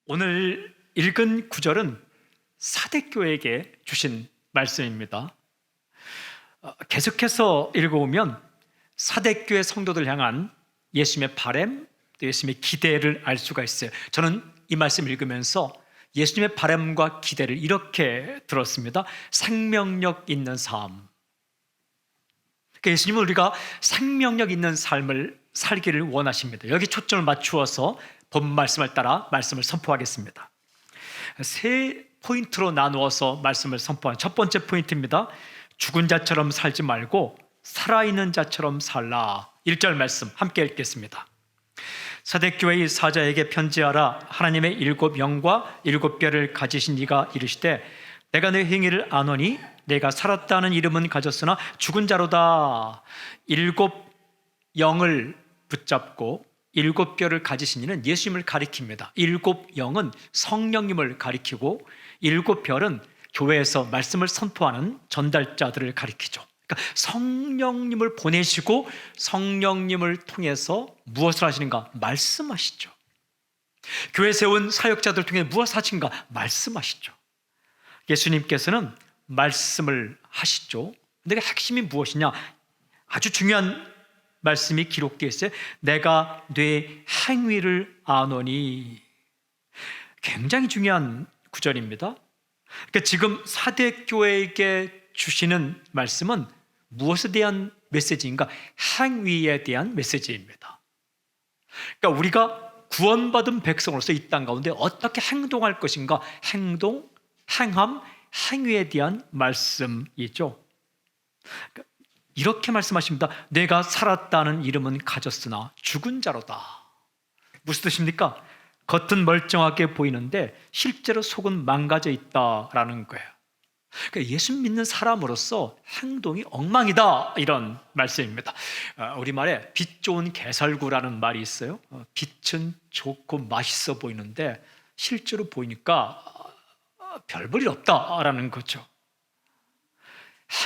오늘 읽은 구절은 사대교회에게 주신 말씀입니다. 계속해서 읽어보면 사대교회 성도들 향한 예수님의 바람, 또 예수님의 기대를 알 수가 있어요. 저는 이 말씀 읽으면서 예수님의 바람과 기대를 이렇게 들었습니다. 생명력 있는 삶. 그러니까 예수님은 우리가 생명력 있는 삶을 살기를 원하십니다. 여기 초점을 맞추어서 본 말씀을 따라 말씀을 선포하겠습니다. 세 포인트로 나누어서 말씀을 선포한 첫 번째 포인트입니다. 죽은 자처럼 살지 말고 살아있는 자처럼 살라. 1절 말씀 함께 읽겠습니다. 사대교회의 사자에게 편지하라. 하나님의 7영과 7뼈를 가지신 이가 이르시되 내가 내 행위를 아노니 내가 살았다는 이름은 가졌으나 죽은 자로다. 7영을 붙잡고 7뼈를 가지신 이는 예수님을 가리킵니다. 7영은 성령님을 가리키고 7뼈는 교회에서 말씀을 선포하는 전달자들을 가리키죠. 그러니까 성령님을 보내시고 성령님을 통해서 무엇을 하시는가? 말씀하시죠. 교회 세운 사역자들을 통해 무엇을 하신가? 말씀하시죠. 예수님께서는 말씀을 하시죠. 근데 핵심이 무엇이냐? 아주 중요한 말씀이 기록되어 있어요. 내가 네 행위를 아노니. 굉장히 중요한 구절입니다. 그러니까 지금 사대교회에게 주시는 말씀은 무엇에 대한 메시지인가? 행위에 대한 메시지입니다. 그러니까 우리가 구원받은 백성으로서 이 땅 가운데 어떻게 행동할 것인가? 행동, 행함, 행위에 대한 말씀이죠. 그러니까 이렇게 말씀하십니다. 내가 살았다는 이름은 가졌으나 죽은 자로다. 무슨 뜻입니까? 겉은 멀쩡하게 보이는데 실제로 속은 망가져 있다라는 거예요. 그러니까 예수 믿는 사람으로서 행동이 엉망이다, 이런 말씀입니다. 우리말에 빛 좋은 개살구라는 말이 있어요. 빛은 좋고 맛있어 보이는데 실제로 보이니까 별 볼일 없다라는 거죠.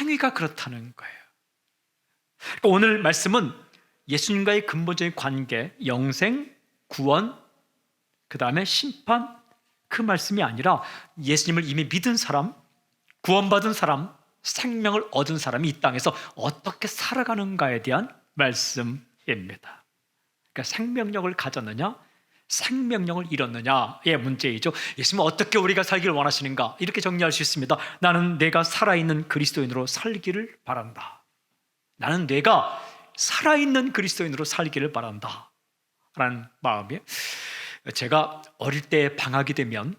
행위가 그렇다는 거예요. 그러니까 오늘 말씀은 예수님과의 근본적인 관계, 영생, 구원, 그 다음에 심판, 그 말씀이 아니라 예수님을 이미 믿은 사람, 구원받은 사람, 생명을 얻은 사람이 이 땅에서 어떻게 살아가는가에 대한 말씀입니다. 그러니까 생명력을 가졌느냐, 생명력을 잃었느냐의 문제이죠. 예수님은 어떻게 우리가 살기를 원하시는가? 이렇게 정리할 수 있습니다. 나는 내가 살아있는 그리스도인으로 살기를 바란다. 나는 내가 살아있는 그리스도인으로 살기를 바란다 라는 마음이에요. 제가 어릴 때 방학이 되면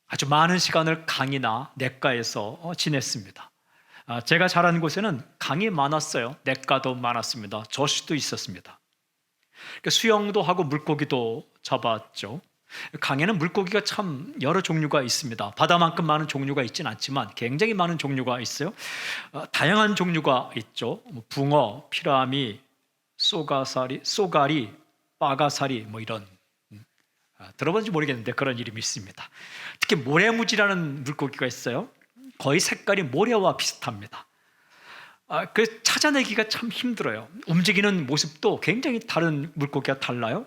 아주 많은 시간을 강이나 내과에서 지냈습니다. 제가 자란 곳에는 강이 많았어요. 내과도 많았습니다. 저수도 있었습니다. 수영도 하고 물고기도 잡았죠. 강에는 물고기가 참 여러 종류가 있습니다. 바다만큼 많은 종류가 있지는 않지만 굉장히 많은 종류가 있어요. 다양한 종류가 있죠. 붕어, 피라미, 쏘가리, 빠가사리, 뭐 이런, 들어본지 모르겠는데 그런 이름이 있습니다. 특히 모래무지라는 물고기가 있어요. 거의 색깔이 모래와 비슷합니다. 그래서 찾아내기가 참 힘들어요. 움직이는 모습도 굉장히 다른 물고기가 달라요.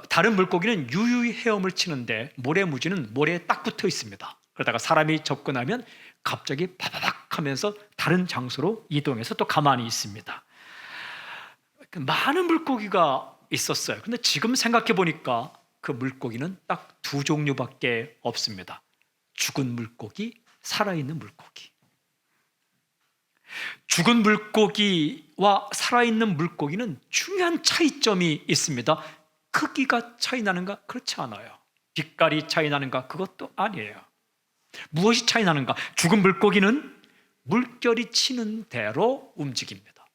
다른 물고기는 유유히 헤엄을 치는데 모래무지는 모래에 딱 붙어 있습니다. 그러다가 사람이 접근하면 갑자기 바바박 하면서 다른 장소로 이동해서 또 가만히 있습니다. 많은 물고기가 있었어요. 근데 지금 생각해 보니까 그 물고기는 딱 두 종류밖에 없습니다. 죽은 물고기, 살아있는 물고기. 죽은 물고기와 살아있는 물고기는 중요한 차이점이 있습니다. 크기가 차이 나는가? 그렇지 않아요. 빛깔이 차이 나는가? 그것도 아니에요. 무엇이 차이 나는가? 죽은 물고기는 물결이 치는 대로 움직입니다.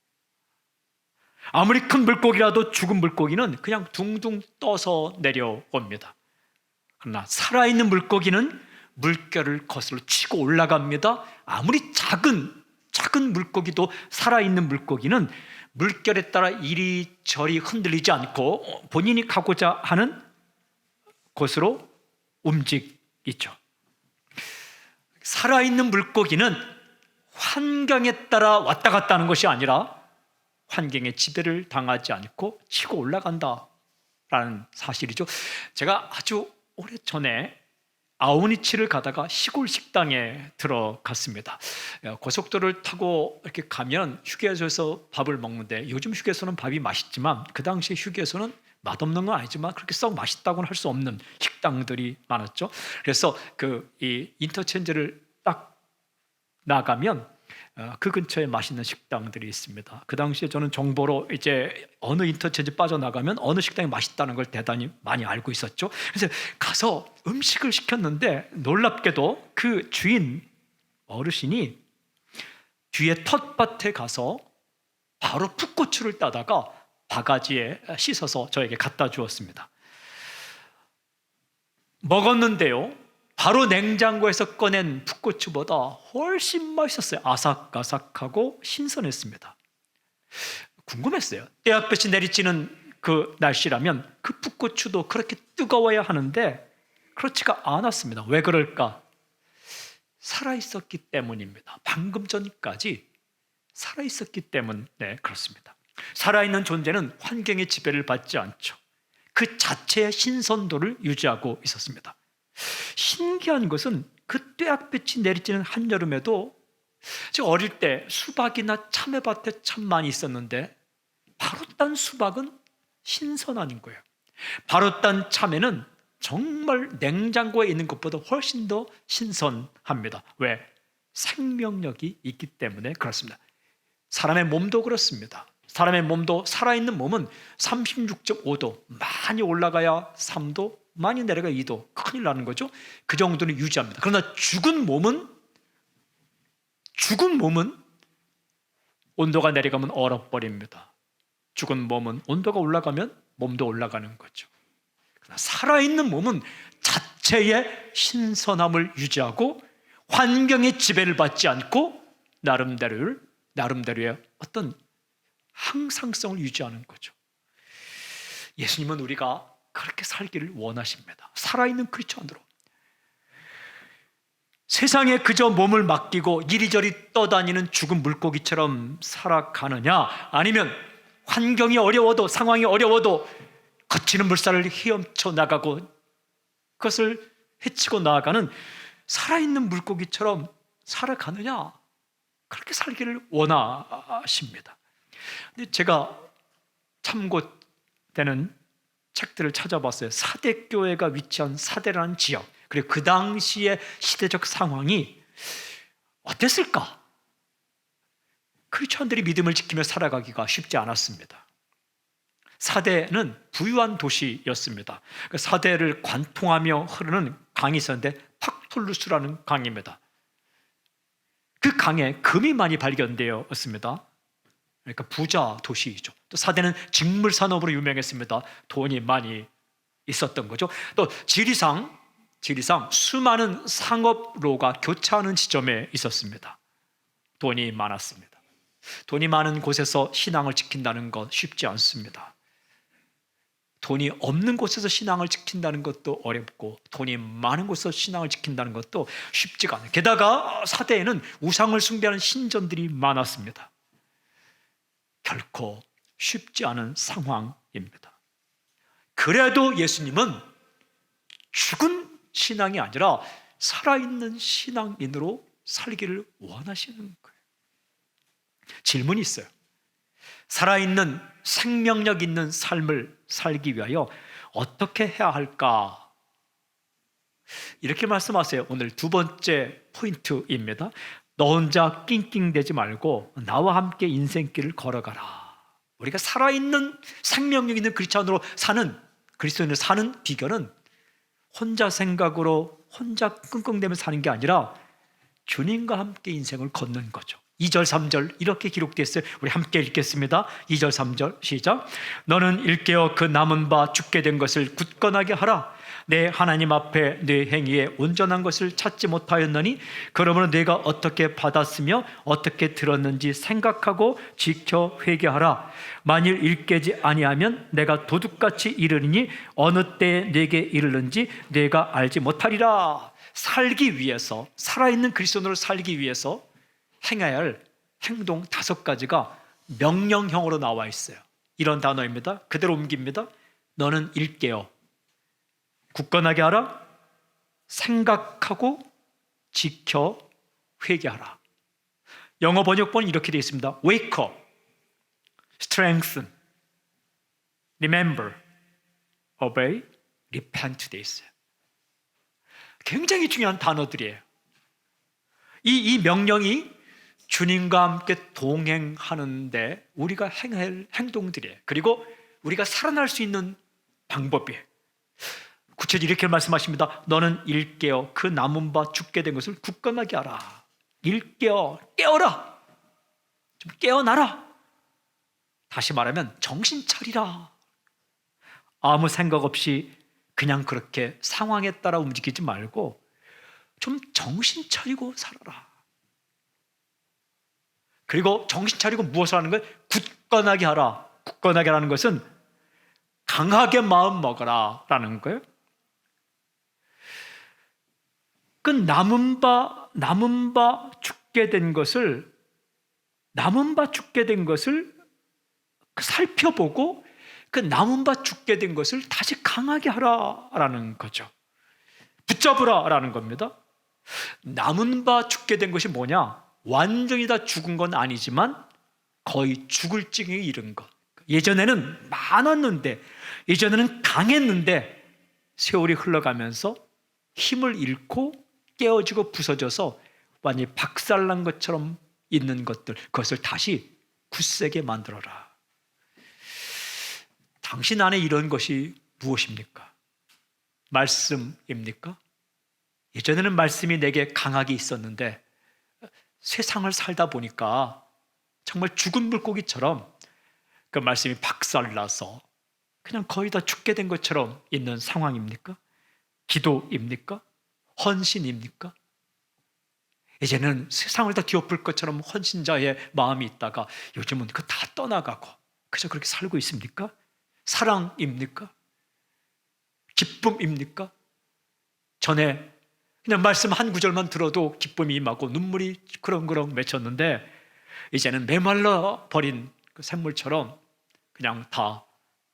아무리 큰 물고기라도 죽은 물고기는 그냥 둥둥 떠서 내려옵니다. 그러나 살아있는 물고기는 물결을 거슬러 치고 올라갑니다. 아무리 작은 물고기도 살아있는 물고기는 물결에 따라 이리저리 흔들리지 않고 본인이 가고자 하는 곳으로 움직이죠. 살아있는 물고기는 환경에 따라 왔다 갔다 하는 것이 아니라 환경의 지배를 당하지 않고 치고 올라간다라는 사실이죠. 제가 아주 오래전에 아우니치를 가다가 시골 식당에 들어갔습니다. 고속도로를 타고 이렇게 가면 휴게소에서 밥을 먹는데, 요즘 휴게소는 밥이 맛있지만 그 당시 휴게소는 맛없는 건 아니지만 그렇게 썩 맛있다고는 할 수 없는 식당들이 많았죠. 그래서 이 인터체인지를 딱 나가면 그 근처에 맛있는 식당들이 있습니다. 그 당시에 저는 정보로 이제 어느 인터체인지 빠져나가면 어느 식당이 맛있다는 걸 대단히 많이 알고 있었죠. 그래서 가서 음식을 시켰는데, 놀랍게도 그 주인 어르신이 뒤에 텃밭에 가서 바로 풋고추를 따다가 바가지에 씻어서 저에게 갖다 주었습니다. 먹었는데요, 바로 냉장고에서 꺼낸 풋고추보다 훨씬 맛있었어요. 아삭아삭하고 신선했습니다. 궁금했어요. 떼약볕이 내리쬐는 그 날씨라면 그 풋고추도 그렇게 뜨거워야 하는데 그렇지가 않았습니다. 왜 그럴까? 살아있었기 때문입니다. 방금 전까지 살아있었기 때문에 그렇습니다. 살아있는 존재는 환경의 지배를 받지 않죠. 그 자체의 신선도를 유지하고 있었습니다. 신기한 것은 그 떼약볕이 내리쬐는 한여름에도, 제가 어릴 때 수박이나 참외밭에 참 많이 있었는데 바로 딴 수박은 신선한 거예요. 바로 딴 참외는 정말 냉장고에 있는 것보다 훨씬 더 신선합니다. 왜? 생명력이 있기 때문에 그렇습니다. 사람의 몸도 그렇습니다. 사람의 몸도, 살아있는 몸은 36.5도, 많이 올라가야 3도, 많이 내려가 2도, 큰일 나는 거죠. 그 정도는 유지합니다. 그러나 죽은 몸은 온도가 내려가면 얼어버립니다. 죽은 몸은 온도가 올라가면 몸도 올라가는 거죠. 그러나 살아있는 몸은 자체의 신선함을 유지하고 환경의 지배를 받지 않고 나름대로의 어떤 항상성을 유지하는 거죠. 예수님은 우리가 그렇게 살기를 원하십니다. 살아있는 크리스천으로. 세상에 그저 몸을 맡기고 이리저리 떠다니는 죽은 물고기처럼 살아가느냐, 아니면 환경이 어려워도, 상황이 어려워도 거치는 물살을 헤엄쳐 나가고 그것을 헤치고 나아가는 살아있는 물고기처럼 살아가느냐, 그렇게 살기를 원하십니다. 근데 제가 참고되는 책들을 찾아봤어요. 사대교회가 위치한 사대라는 지역, 그리고 그 당시의 시대적 상황이 어땠을까? 크리스천들이 믿음을 지키며 살아가기가 쉽지 않았습니다. 사대는 부유한 도시였습니다. 사대를 관통하며 흐르는 강이 있었는데 팍톨루스라는 강입니다. 그 강에 금이 많이 발견되었습니다. 그러니까 부자 도시이죠. 또 사대는 직물 산업으로 유명했습니다. 돈이 많이 있었던 거죠. 또 지리상 수많은 상업로가 교차하는 지점에 있었습니다. 돈이 많았습니다. 돈이 많은 곳에서 신앙을 지킨다는 것 쉽지 않습니다. 돈이 없는 곳에서 신앙을 지킨다는 것도 어렵고, 돈이 많은 곳에서 신앙을 지킨다는 것도 쉽지가 않아요. 게다가 사대에는 우상을 숭배하는 신전들이 많았습니다. 결코 쉽지 않은 상황입니다. 그래도 예수님은 죽은 신앙이 아니라 살아있는 신앙인으로 살기를 원하시는 거예요. 질문이 있어요. 살아있는 생명력 있는 삶을 살기 위하여 어떻게 해야 할까? 이렇게 말씀하세요. 오늘 두 번째 포인트입니다. 너 혼자 낑낑대지 말고 나와 함께 인생길을 걸어가라. 우리가 살아있는 생명력 있는 그리스도인으로 사는 비결은 혼자 생각으로 혼자 끙끙대며 사는 게 아니라 주님과 함께 인생을 걷는 거죠. 2절 3절 이렇게 기록되어 있어요. 우리 함께 읽겠습니다. 2절 3절 시작. 너는 일깨어 그 남은 바 죽게 된 것을 굳건하게 하라. 내 하나님 앞에 내 행위에 온전한 것을 찾지 못하였느니 그러므로 내가 어떻게 받았으며 어떻게 들었는지 생각하고 지켜 회개하라. 만일 일깨지 아니하면 내가 도둑같이 이르리니 어느 때에 내게 이르는지 내가 알지 못하리라. 살기 위해서, 살아있는 그리스도인으로 살기 위해서 행해야 할 행동 5가지가 명령형으로 나와 있어요. 이런 단어입니다. 그대로 옮깁니다. 너는 일깨어 굳건하게 하라. 생각하고 지켜 회개하라. 영어 번역본은 이렇게 되어 있습니다. Wake up, strengthen, remember, obey, repent 되어 있어요. 굉장히 중요한 단어들이에요. 이 명령이 주님과 함께 동행하는데 우리가 행할 행동들이에요. 그리고 우리가 살아날 수 있는 방법이에요. 구체적으로 이렇게 말씀하십니다. 너는 일깨어 그 남은 바 죽게 된 것을 굳건하게 하라. 일깨어, 깨어라. 좀 깨어나라. 다시 말하면 정신 차리라. 아무 생각 없이 그냥 그렇게 상황에 따라 움직이지 말고 좀 정신 차리고 살아라. 그리고 정신 차리고 무엇을 하는 거예요? 굳건하게 하라. 굳건하게 하라는 것은 강하게 마음 먹어라 라는 거예요. 그 남은 바 죽게 된 것을 살펴보고 그 남은 바 죽게 된 것을 다시 강하게 하라라는 거죠. 붙잡으라라는 겁니다. 남은 바 죽게 된 것이 뭐냐? 완전히 다 죽은 건 아니지만 거의 죽을 징에 이른 것. 예전에는 많았는데, 예전에는 강했는데 세월이 흘러가면서 힘을 잃고 깨어지고 부서져서 완전히 박살난 것처럼 있는 것들, 그것을 다시 굳세게 만들어라. 당신 안에 이런 것이 무엇입니까? 말씀입니까? 예전에는 말씀이 내게 강하게 있었는데 세상을 살다 보니까 정말 죽은 물고기처럼 그 말씀이 박살나서 그냥 거의 다 죽게 된 것처럼 있는 상황입니까? 기도입니까? 헌신입니까? 이제는 세상을 다 뒤엎을 것처럼 헌신자의 마음이 있다가 요즘은 그거 다 떠나가고 그저 그렇게 살고 있습니까? 사랑입니까? 기쁨입니까? 전에 그냥 말씀 한 구절만 들어도 기쁨이 임하고 눈물이 그렁그렁 맺혔는데 이제는 메말라 버린 그 샘물처럼 그냥 다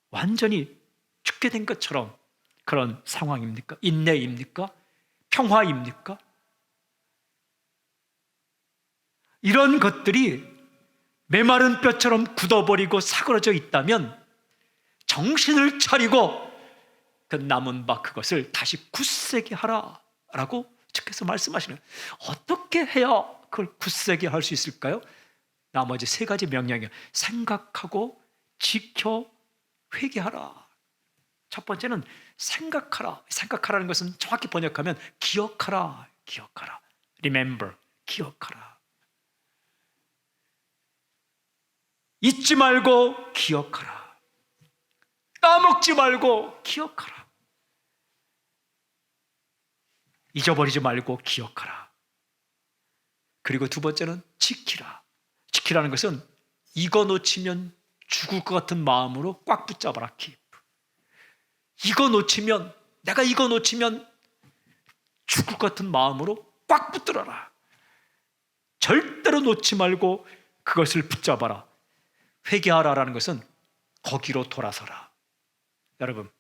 완전히 죽게 된 것처럼 그런 상황입니까? 인내입니까? 평화입니까? 이런 것들이 메마른 뼈처럼 굳어버리고 사그러져 있다면 정신을 차리고 그 남은 바 그것을 다시 굳세게 하라라고 주께서 말씀하시는, 어떻게 해야 그걸 굳세게 할 수 있을까요? 나머지 세 가지 명령이에요. 생각하고 지켜 회개하라. 첫 번째는 생각하라. 생각하라는 것은 정확히 번역하면 기억하라. 기억하라. Remember. 기억하라. 잊지 말고 기억하라. 까먹지 말고 기억하라. 잊어버리지 말고 기억하라. 그리고 두 번째는 지키라. 지키라는 것은 이거 놓치면 죽을 것 같은 마음으로 꽉 붙잡아라. 이거 놓치면, 내가 이거 놓치면 죽을 것 같은 마음으로 꽉 붙들어라. 절대로 놓지 말고 그것을 붙잡아라. 회개하라라는 것은 거기로 돌아서라. 여러분,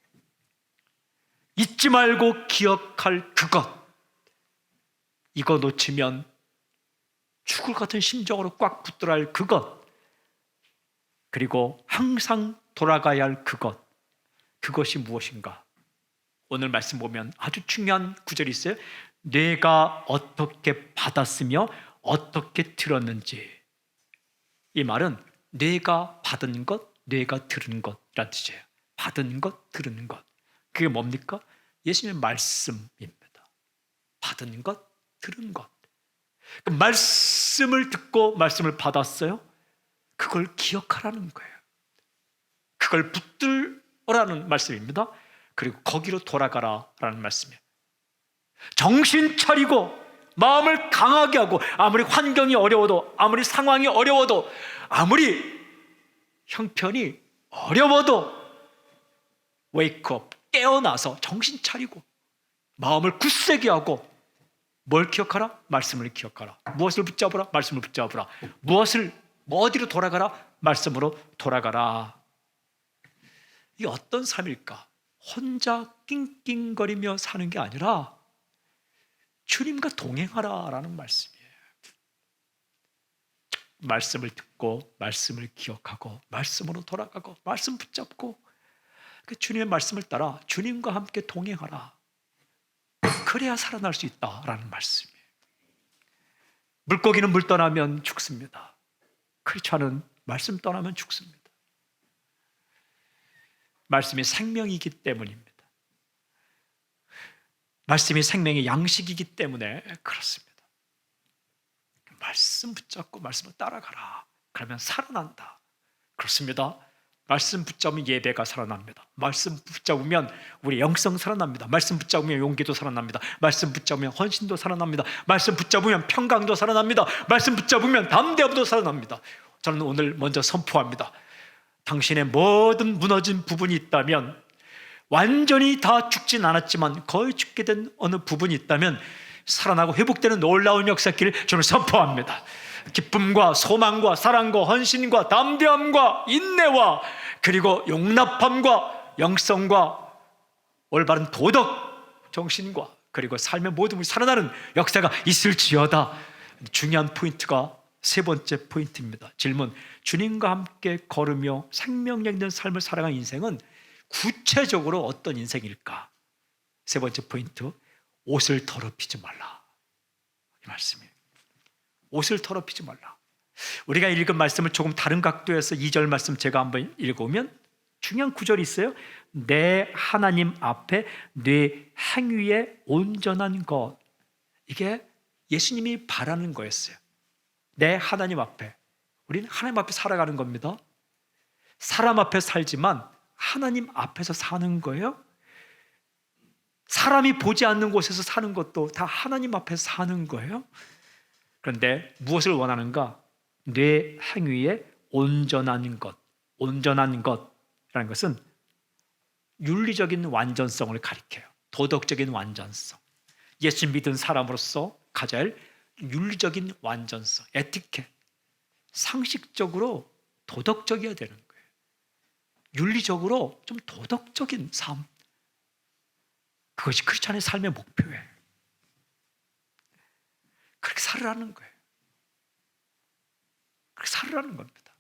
잊지 말고 기억할 그것, 이거 놓치면 죽을 것 같은 심정으로 꽉 붙들어야 할 그것, 그리고 항상 돌아가야 할 그것, 그것이 무엇인가? 오늘 말씀 보면 아주 중요한 구절이 있어요. 뇌가 어떻게 받았으며 어떻게 들었는지. 이 말은 뇌가 받은 것, 뇌가 들은 것이라는 뜻이에요. 받은 것, 들은 것. 그게 뭡니까? 예수님의 말씀입니다. 받은 것, 들은 것. 그 말씀을 듣고 말씀을 받았어요. 그걸 기억하라는 거예요. 그걸 붙들라는 말씀입니다. 그리고 거기로 돌아가라라는 말씀이에요. 정신 차리고 마음을 강하게 하고, 아무리 환경이 어려워도, 아무리 상황이 어려워도, 아무리 형편이 어려워도 wake up, 깨어나서 정신 차리고 마음을 굳세게 하고, 뭘 기억하라? 말씀을 기억하라. 무엇을 붙잡으라? 말씀을 붙잡으라. 무엇을, 어디로 돌아가라? 말씀으로 돌아가라. 이게 어떤 삶일까? 혼자 낑낑거리며 사는 게 아니라 주님과 동행하라라는 말씀이에요. 말씀을 듣고 말씀을 기억하고 말씀으로 돌아가고 말씀 붙잡고 그 주님의 말씀을 따라 주님과 함께 동행하라. 그래야 살아날 수 있다라는 말씀이에요. 물고기는 물 떠나면 죽습니다. 크리스찬은 말씀 떠나면 죽습니다. 말씀이 생명이기 때문입니다. 말씀이 생명의 양식이기 때문에 그렇습니다. 말씀 붙잡고 말씀을 따라가라. 그러면 살아난다. 그렇습니다. 말씀 붙잡으면 예배가 살아납니다. 말씀 붙잡으면 우리 영성 살아납니다. 말씀 붙잡으면 용기도 살아납니다. 말씀 붙잡으면 헌신도 살아납니다. 말씀 붙잡으면 평강도 살아납니다. 말씀 붙잡으면 담대함도 살아납니다. 저는 오늘 먼저 선포합니다. 당신의 모든 무너진 부분이 있다면, 완전히 다 죽진 않았지만 거의 죽게 된 어느 부분이 있다면 살아나고 회복되는 놀라운 역사길을 저는 선포합니다. 기쁨과 소망과 사랑과 헌신과 담대함과 인내와 그리고 용납함과 영성과 올바른 도덕 정신과 그리고 삶의 모든 것이 살아나는 역사가 있을지어다. 중요한 포인트가 세 번째 포인트입니다. 질문: 주님과 함께 걸으며 생명력 있는 삶을 살아가는 인생은 구체적으로 어떤 인생일까? 세 번째 포인트: 옷을 더럽히지 말라. 이 말씀이에요. 옷을 더럽히지 말라. 우리가 읽은 말씀을 조금 다른 각도에서 2절 말씀 제가 한번 읽어보면 중요한 구절이 있어요. 내 하나님 앞에 내 행위에 온전한 것. 이게 예수님이 바라는 거였어요. 내 하나님 앞에. 우리는 하나님 앞에 살아가는 겁니다. 사람 앞에 살지만 하나님 앞에서 사는 거예요. 사람이 보지 않는 곳에서 사는 것도 다 하나님 앞에 사는 거예요. 그런데 무엇을 원하는가? 내 행위에 온전한 것. 온전한 것이라는 것은 윤리적인 완전성을 가리켜요. 도덕적인 완전성. 예수 믿은 사람으로서 가져야 할 윤리적인 완전성, 에티켓. 상식적으로 도덕적이어야 되는 거예요. 윤리적으로 좀 도덕적인 삶. 그것이 크리스찬의 삶의 목표예요. 그렇게 살으라는 거예요. 그렇게 살으라는 겁니다.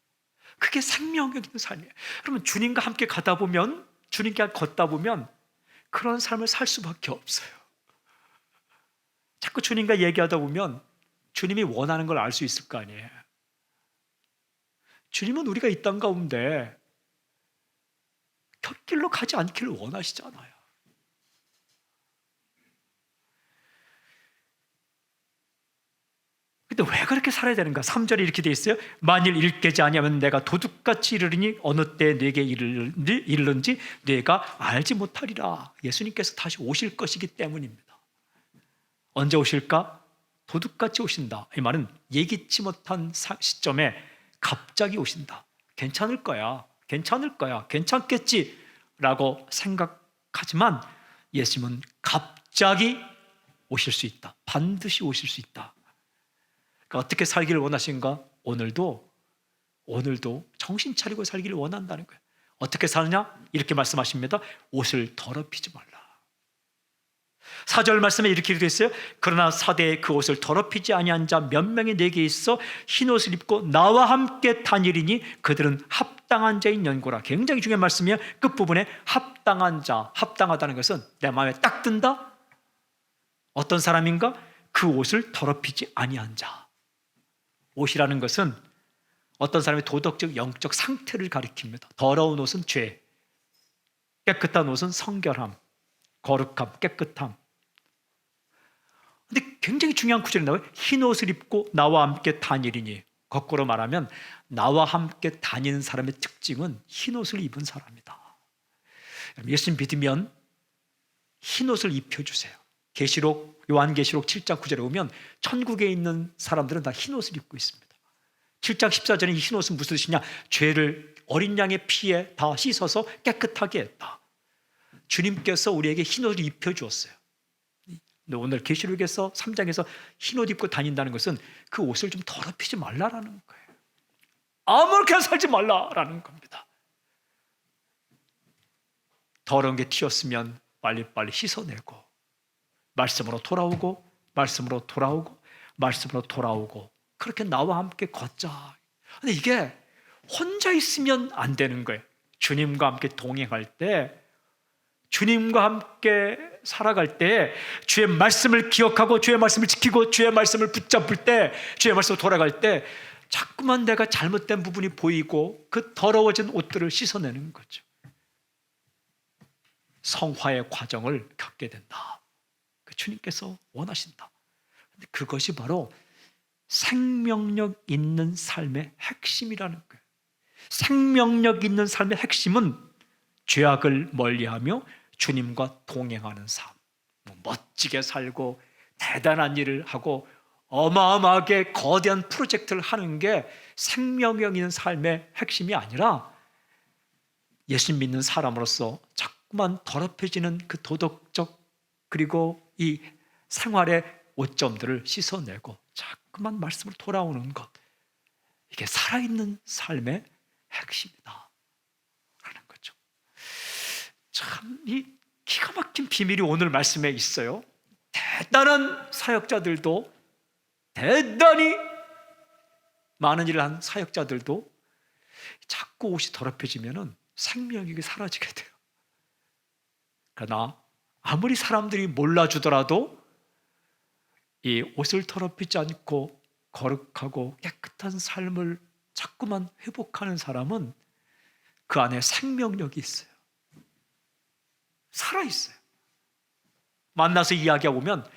그게 생명력 있는 삶이에요. 그러면 주님과 함께 가다 보면, 주님과 걷다 보면 그런 삶을 살 수밖에 없어요. 자꾸 주님과 얘기하다 보면 주님이 원하는 걸 알 수 있을 거 아니에요. 주님은 우리가 이 땅 가운데 곁길로 가지 않기를 원하시잖아요. 근데 왜 그렇게 살아야 되는가? 3절에 이렇게 돼 있어요. 만일 일깨지 아니하면 내가 도둑같이 이르리니 어느 때 내게 이르는지 내가 알지 못하리라. 예수님께서 다시 오실 것이기 때문입니다. 언제 오실까? 도둑같이 오신다. 이 말은 예기치 못한 시점에 갑자기 오신다. 괜찮을 거야. 괜찮을 거야. 괜찮겠지 라고 생각하지만 예수님은 갑자기 오실 수 있다. 반드시 오실 수 있다. 그러니까 어떻게 살기를 원하신가? 오늘도 정신 차리고 살기를 원한다는 거예요. 어떻게 사느냐? 이렇게 말씀하십니다. 옷을 더럽히지 말라. 4절 말씀에 이렇게 되어 있어요. 그러나 사대에 그 옷을 더럽히지 아니한 자 몇 명이 내게 있어 흰 옷을 입고 나와 함께 다니리니 그들은 합당한 자인 연고라. 굉장히 중요한 말씀이에요. 끝부분에 합당한 자, 합당하다는 것은 내 마음에 딱 든다. 어떤 사람인가? 그 옷을 더럽히지 아니한 자. 옷이라는 것은 어떤 사람의 도덕적, 영적 상태를 가리킵니다. 더러운 옷은 죄, 깨끗한 옷은 성결함, 거룩함, 깨끗함. 근데 굉장히 중요한 구절이 나와요. 흰 옷을 입고 나와 함께 다니리니. 거꾸로 말하면 나와 함께 다니는 사람의 특징은 흰 옷을 입은 사람이다. 예수님 믿으면 흰 옷을 입혀주세요. 요한계시록 7장 9절에 보면 천국에 있는 사람들은 다 흰 옷을 입고 있습니다. 7장 14절에 이 흰 옷은 무슨 뜻이냐? 죄를 어린 양의 피에 다 씻어서 깨끗하게 했다. 주님께서 우리에게 흰 옷을 입혀주었어요. 오늘 계시록에서 3장에서 흰 옷 입고 다닌다는 것은 그 옷을 좀 더럽히지 말라라는 거예요. 아무렇게나 살지 말라라는 겁니다. 더러운 게 튀었으면 빨리빨리 씻어내고 말씀으로 돌아오고 말씀으로 돌아오고 말씀으로 돌아오고 그렇게 나와 함께 걷자. 근데 이게 혼자 있으면 안 되는 거예요. 주님과 함께 동행할 때, 주님과 함께 살아갈 때 주의 말씀을 기억하고 주의 말씀을 지키고 주의 말씀을 붙잡을 때, 주의 말씀으로 돌아갈 때 자꾸만 내가 잘못된 부분이 보이고 그 더러워진 옷들을 씻어내는 거죠. 성화의 과정을 겪게 된다. 그 주님께서 원하신다. 근데 그것이 바로 생명력 있는 삶의 핵심이라는 거예요. 생명력 있는 삶의 핵심은 죄악을 멀리하며 주님과 동행하는 삶. 멋지게 살고 대단한 일을 하고 어마어마하게 거대한 프로젝트를 하는 게 생명력 있는 삶의 핵심이 아니라 예수 믿는 사람으로서 자꾸만 더럽혀지는 그 도덕적 그리고 이 생활의 오점들을 씻어내고 자꾸만 말씀으로 돌아오는 것, 이게 살아있는 삶의 핵심이다 라는 거죠. 참 이 기가 막힌 비밀이 오늘 말씀에 있어요. 대단한 사역자들도, 대단히 많은 일을 한 사역자들도 자꾸 옷이 더럽혀지면 생명력이 사라지게 돼요. 그러나 아무리 사람들이 몰라주더라도 이 옷을 더럽히지 않고 거룩하고 깨끗한 삶을 자꾸만 회복하는 사람은 그 안에 생명력이 있어요. 살아있어요. 만나서 이야기하고 보면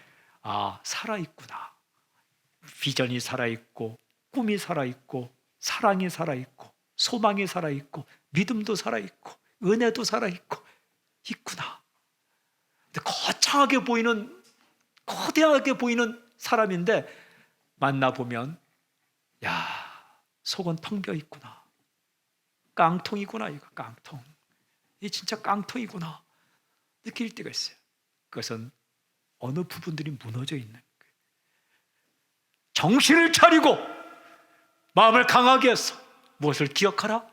아, 살아있구나. 비전이 살아있고 꿈이 살아있고 사랑이 살아있고 소망이 살아있고 믿음도 살아있고 은혜도 살아있고 있구나. 근데 거창하게 보이는, 거대하게 보이는 사람인데 만나보면 야, 속은 텅 비어 있구나. 깡통이구나. 이거 깡통. 이 진짜 깡통이구나 느낄 때가 있어요. 그것은 어느 부분들이 무너져 있는 거예요. 정신을 차리고 마음을 강하게 해서 무엇을 기억하라?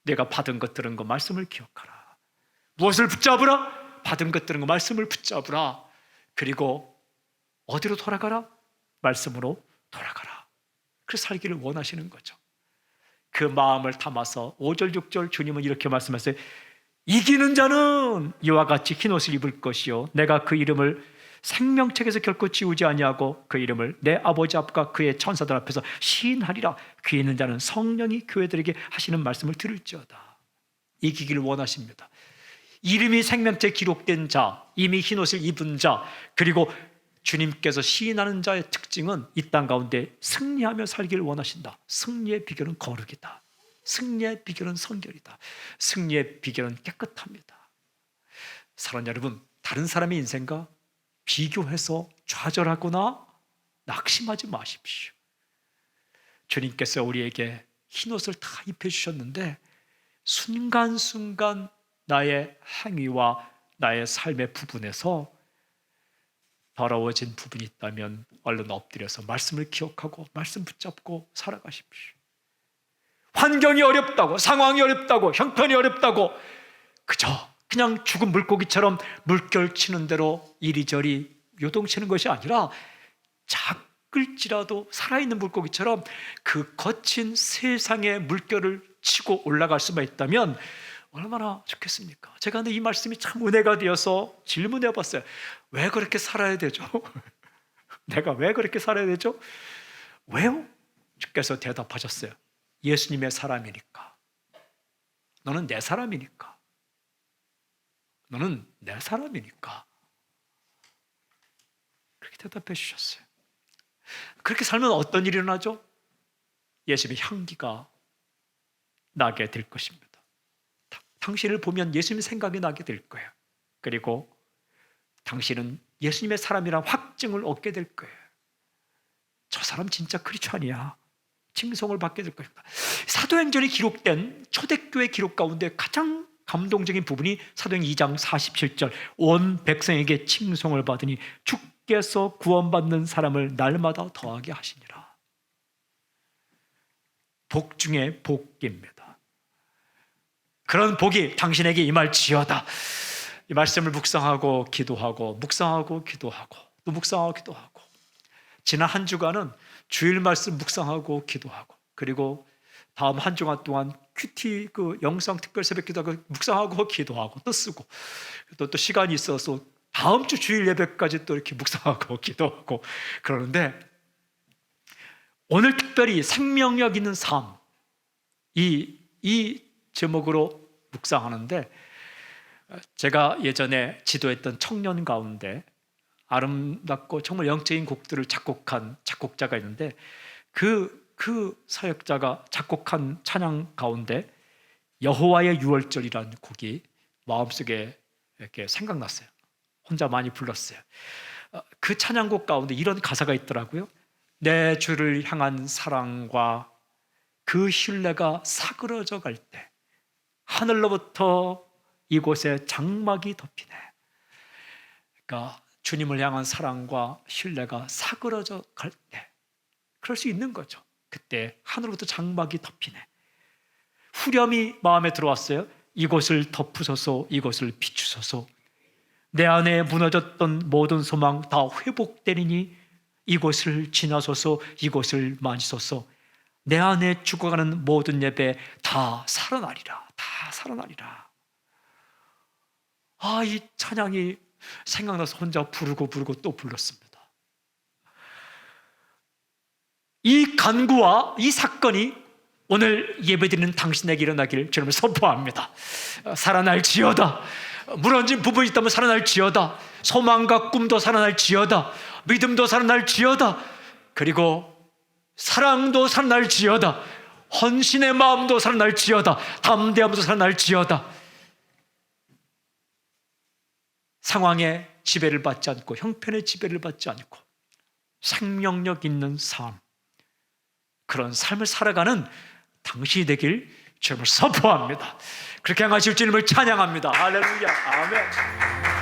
내가 받은 것 들은 거 말씀을 기억하라. 무엇을 붙잡으라? 받은 것 들은 거 말씀을 붙잡으라. 그리고 어디로 돌아가라? 말씀으로 돌아가라. 그래서 살기를 원하시는 거죠. 그 마음을 담아서 5절 6절 주님은 이렇게 말씀하세요. 이기는 자는 이와 같이 흰 옷을 입을 것이요 내가 그 이름을 생명책에서 결코 지우지 아니하고 그 이름을 내 아버지 앞과 그의 천사들 앞에서 시인하리라. 귀 있는 자는 성령이 교회들에게 하시는 말씀을 들을지어다. 이기기를 원하십니다. 이름이 생명책에 기록된 자, 이미 흰 옷을 입은 자, 그리고 주님께서 시인하는 자의 특징은 이 땅 가운데 승리하며 살기를 원하신다. 승리의 비결은 거룩이다. 승리의 비결은 성결이다. 승리의 비결은 깨끗합니다. 사랑하는 여러분, 다른 사람의 인생과 비교해서 좌절하거나 낙심하지 마십시오. 주님께서 우리에게 흰옷을 다 입혀주셨는데 순간순간 나의 행위와 나의 삶의 부분에서 더러워진 부분이 있다면 얼른 엎드려서 말씀을 기억하고 말씀 붙잡고 살아가십시오. 환경이 어렵다고, 상황이 어렵다고, 형편이 어렵다고 그냥 죽은 물고기처럼 물결 치는 대로 이리저리 요동치는 것이 아니라 작을지라도 살아있는 물고기처럼 그 거친 세상의 물결을 치고 올라갈 수만 있다면 얼마나 좋겠습니까? 제가 근데 이 말씀이 참 은혜가 되어서 질문해 봤어요. 왜 그렇게 살아야 되죠? 내가 왜 그렇게 살아야 되죠? 왜요? 주께서 대답하셨어요. 예수님의 사람이니까. 너는 내 사람이니까. 너는 내 사람이니까. 그렇게 대답해 주셨어요. 그렇게 살면 어떤 일이 일어나죠? 예수님의 향기가 나게 될 것입니다. 당신을 보면 예수님 생각이 나게 될 거예요. 그리고 당신은 예수님의 사람이란 확증을 얻게 될 거예요. 저 사람 진짜 크리스찬이야. 칭송을 받게 될 것입니다. 사도행전에 기록된 초대교회 기록 가운데 가장 감동적인 부분이 사도행 2장 47절 온 백성에게 칭송을 받으니 주께서 구원받는 사람을 날마다 더하게 하시니라. 복 중에 복입니다. 그런 복이 당신에게 임할지어다. 이 말씀을 묵상하고 기도하고 묵상하고 기도하고 또 묵상하고 기도하고, 지난 한 주간은 주일 말씀 묵상하고 기도하고, 그리고 다음 한 주간 동안 큐티 그 영상 특별 새벽 기도하고 묵상하고 기도하고 또 쓰고, 또 시간이 있어서 다음 주 주일 예배까지 또 이렇게 묵상하고 기도하고 그러는데, 오늘 특별히 생명력 있는 삶, 이 제목으로 묵상하는데, 제가 예전에 지도했던 청년 가운데 아름답고 정말 영적인 곡들을 작곡한 작곡자가 있는데, 그 사역자가 작곡한 찬양 가운데 여호와의 유월절이라는 곡이 마음속에 이렇게 생각났어요. 혼자 많이 불렀어요. 그 찬양곡 가운데 이런 가사가 있더라고요. 내 주를 향한 사랑과 그 신뢰가 사그러져 갈 때 하늘로부터 이곳에 장막이 덮이네. 그러니까 주님을 향한 사랑과 신뢰가 사그러져 갈 때, 그럴 수 있는 거죠. 그때 하늘로부터 장막이 덮이네. 후렴이 마음에 들어왔어요. 이곳을 덮으소서, 이곳을 비추소서. 내 안에 무너졌던 모든 소망 다 회복되리니 이곳을 지나소서, 이곳을 만지소서. 내 안에 죽어가는 모든 예배 다 살아나리라, 다 살아나리라. 이 찬양이 생각나서 혼자 부르고 또 불렀습니다. 이 간구와 이 사건이 오늘 예배드리는 당신에게 일어나길 주님을 선포합니다. 살아날지어다. 무너진 부분이 있다면 살아날지어다. 소망과 꿈도 살아날지어다. 믿음도 살아날지어다. 그리고 사랑도 살아날지어다. 헌신의 마음도 살아날지어다. 담대함도 살아날지어다. 상황의 지배를 받지 않고, 형편의 지배를 받지 않고 생명력 있는 삶, 그런 삶을 살아가는 당신이 되길 주님을 선포합니다. 그렇게 행하실 주님을 찬양합니다. 할렐루야, 아멘.